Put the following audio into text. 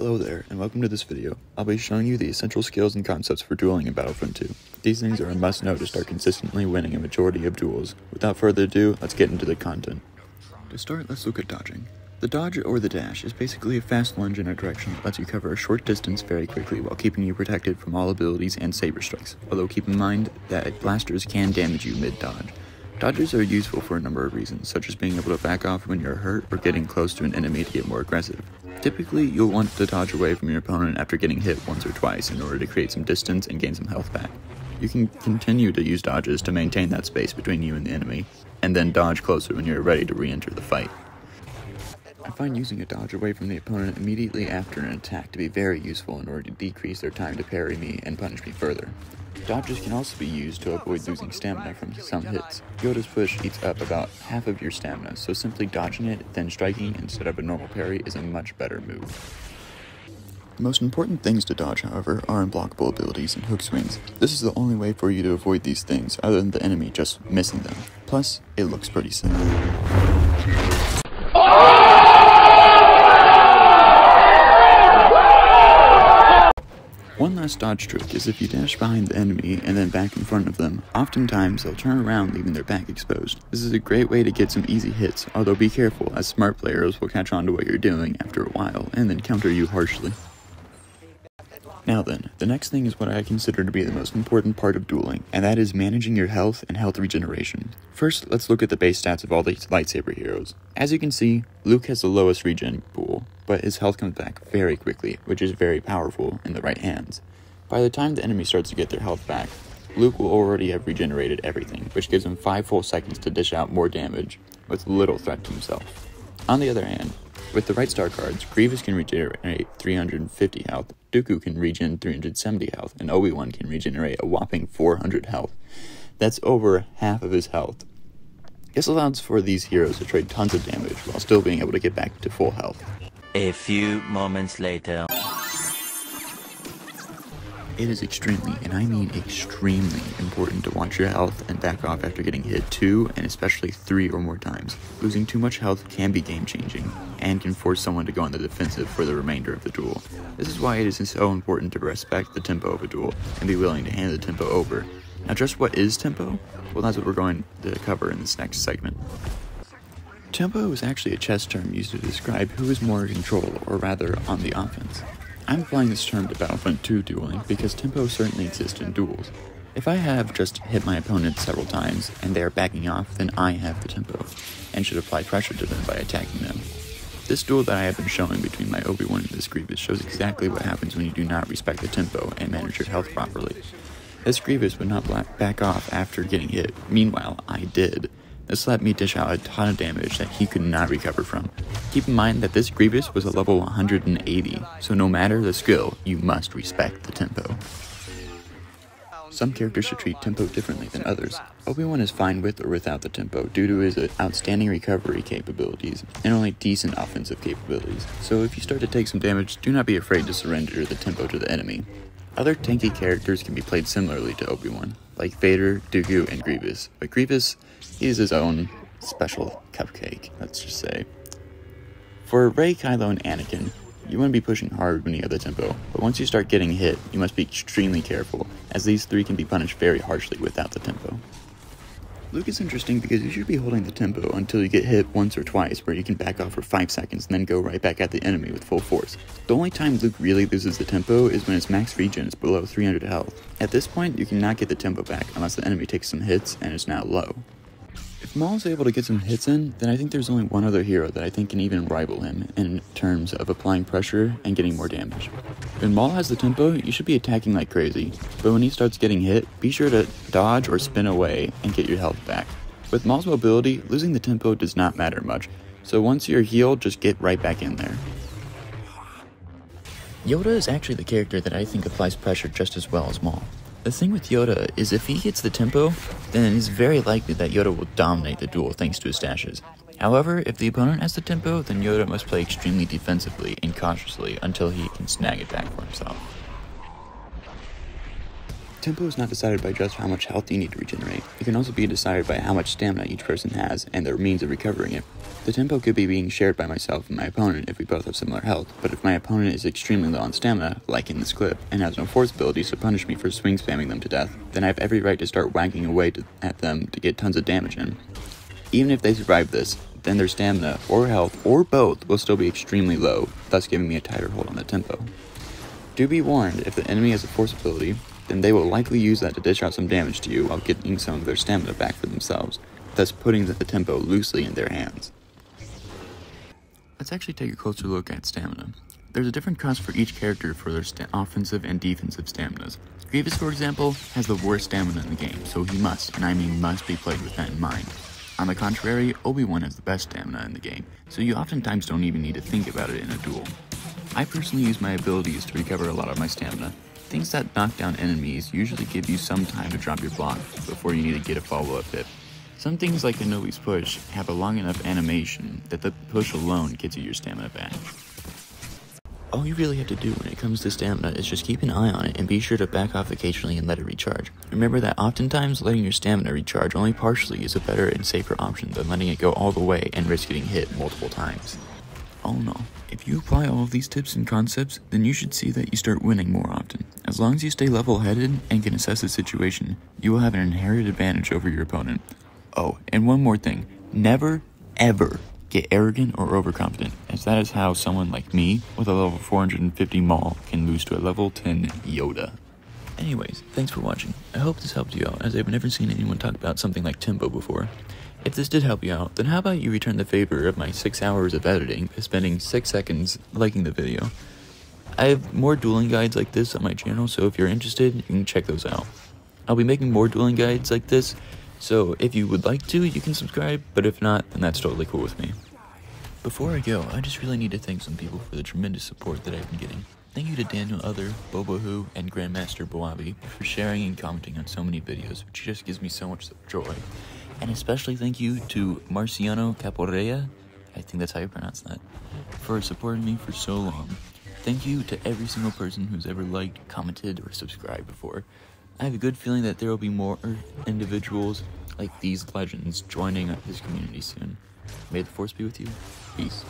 Hello there, and welcome to this video. I'll be showing you the essential skills and concepts for dueling in Battlefront 2. These things are a must-know to start consistently winning a majority of duels. Without further ado, let's get into the content. To start, let's look at dodging. The dodge, or the dash, is basically a fast lunge in a direction that lets you cover a short distance very quickly while keeping you protected from all abilities and saber strikes, although keep in mind that blasters can damage you mid-dodge. Dodges are useful for a number of reasons, such as being able to back off when you're hurt or getting close to an enemy to get more aggressive. Typically, you'll want to dodge away from your opponent after getting hit once or twice in order to create some distance and gain some health back. You can continue to use dodges to maintain that space between you and the enemy, and then dodge closer when you're ready to re-enter the fight. I find using a dodge away from the opponent immediately after an attack to be very useful in order to decrease their time to parry me and punish me further. Dodges can also be used to avoid losing stamina from some hits. Yoda's push eats up about half of your stamina, so simply dodging it, then striking instead of a normal parry is a much better move. The most important things to dodge, however, are unblockable abilities and hook swings. This is the only way for you to avoid these things, other than the enemy just missing them. Plus, it looks pretty sick. One last dodge trick is if you dash behind the enemy and then back in front of them, oftentimes they'll turn around leaving their back exposed. This is a great way to get some easy hits, although be careful as smart players will catch on to what you're doing after a while and then counter you harshly. Now then, the next thing is what I consider to be the most important part of dueling, and that is managing your health and health regeneration. First, let's look at the base stats of all these lightsaber heroes. As you can see, Luke has the lowest regen pool, but his health comes back very quickly, which is very powerful in the right hands. By the time the enemy starts to get their health back, Luke will already have regenerated everything, which gives him 5 full seconds to dish out more damage with little threat to himself. On the other hand, with the right star cards, Grievous can regenerate 350 health, Dooku can regen 370 health, and Obi-Wan can regenerate a whopping 400 health. That's over half of his health. This allows for these heroes to trade tons of damage while still being able to get back to full health. A few moments later. It is extremely, and I mean extremely, important to watch your health and back off after getting hit 2 and especially 3 or more times. Losing too much health can be game-changing, and can force someone to go on the defensive for the remainder of the duel. This is why it is so important to respect the tempo of a duel, and be willing to hand the tempo over. Now just what is tempo? Well, that's what we're going to cover in this next segment. Tempo is actually a chess term used to describe who is more in control, or rather, on the offense. I'm applying this term to Battlefront 2 dueling because tempo certainly exists in duels. If I have just hit my opponent several times and they are backing off, then I have the tempo, and should apply pressure to them by attacking them. This duel that I have been showing between my Obi-Wan and this Grievous shows exactly what happens when you do not respect the tempo and manage your health properly. This Grievous would not back off after getting hit, meanwhile I did. This let me dish out a ton of damage that he could not recover from. Keep in mind that this Grievous was a level 180, so no matter the skill, you must respect the tempo. Some characters should treat tempo differently than others. Obi-Wan is fine with or without the tempo due to his outstanding recovery capabilities and only decent offensive capabilities, so if you start to take some damage, do not be afraid to surrender the tempo to the enemy. Other tanky characters can be played similarly to Obi-Wan, like Vader, Dooku, and Grievous, but Grievous is his own special cupcake, let's just say. For Rey, Kylo, and Anakin, you want to be pushing hard when you have the tempo, but once you start getting hit, you must be extremely careful, as these 3 can be punished very harshly without the tempo. Luke is interesting because you should be holding the tempo until you get hit once or twice, where you can back off for 5 seconds and then go right back at the enemy with full force. The only time Luke really loses the tempo is when his max regen is below 300 health. At this point, you cannot get the tempo back unless the enemy takes some hits and is now low. If Maul is able to get some hits in, then I think there's only one other hero that I think can even rival him in terms of applying pressure and getting more damage. When Maul has the tempo, you should be attacking like crazy, but when he starts getting hit, be sure to dodge or spin away and get your health back. With Maul's mobility, losing the tempo does not matter much, so once you're healed, just get right back in there. Yoda is actually the character that I think applies pressure just as well as Maul. The thing with Yoda is if he gets the tempo, then it's very likely that Yoda will dominate the duel thanks to his dashes. However, if the opponent has the tempo, then Yoda must play extremely defensively and cautiously until he can snag it back for himself. tempo is not decided by just how much health you need to regenerate. It can also be decided by how much stamina each person has and their means of recovering it. The tempo could be being shared by myself and my opponent if we both have similar health, but if my opponent is extremely low on stamina, like in this clip, and has no force abilities to punish me for swing spamming them to death, then I have every right to start whacking away at them to get tons of damage in. Even if they survive this, then their stamina, or health, or both will still be extremely low, thus giving me a tighter hold on the tempo. Do be warned, if the enemy has a force ability, then they will likely use that to dish out some damage to you while getting some of their stamina back for themselves, thus putting the tempo loosely in their hands. Let's actually take a closer look at stamina. There's a different cost for each character for their offensive and defensive staminas. Grievous, for example, has the worst stamina in the game, so he must, and I mean must, be played with that in mind. On the contrary, Obi-Wan has the best stamina in the game, so you oftentimes don't even need to think about it in a duel. I personally use my abilities to recover a lot of my stamina. Things that knock down enemies usually give you some time to drop your block before you need to get a follow-up hit. Some things like Kenobi's push have a long enough animation that the push alone gets you your stamina back. All you really have to do when it comes to stamina is just keep an eye on it and be sure to back off occasionally and let it recharge. Remember that oftentimes letting your stamina recharge only partially is a better and safer option than letting it go all the way and risk getting hit multiple times. All in all, if you apply all of these tips and concepts, then you should see that you start winning more often. As long as you stay level-headed and can assess the situation, you will have an inherent advantage over your opponent. Oh, and one more thing, never, ever get arrogant or overconfident, as that is how someone like me, with a level 450 Maul, can lose to a level 10 Yoda. Anyways, thanks for watching. I hope this helped you out, as I've never seen anyone talk about something like tempo before. If this did help you out, then how about you return the favor of my 6 hours of editing by spending 6 seconds liking the video. I have more dueling guides like this on my channel, so if you're interested, you can check those out. I'll be making more dueling guides like this, so if you would like to, you can subscribe, but if not, then that's totally cool with me. Before I go, I just really need to thank some people for the tremendous support that I've been getting. Thank you to Daniel Other, Bobohoo, and Grandmaster Boabi for sharing and commenting on so many videos, which just gives me so much joy. And especially thank you to Marciano Caporea, I think that's how you pronounce that, for supporting me for so long. Thank you to every single person who's ever liked, commented, or subscribed before. I have a good feeling that there will be more individuals like these legends joining this community soon. May the Force be with you. Peace.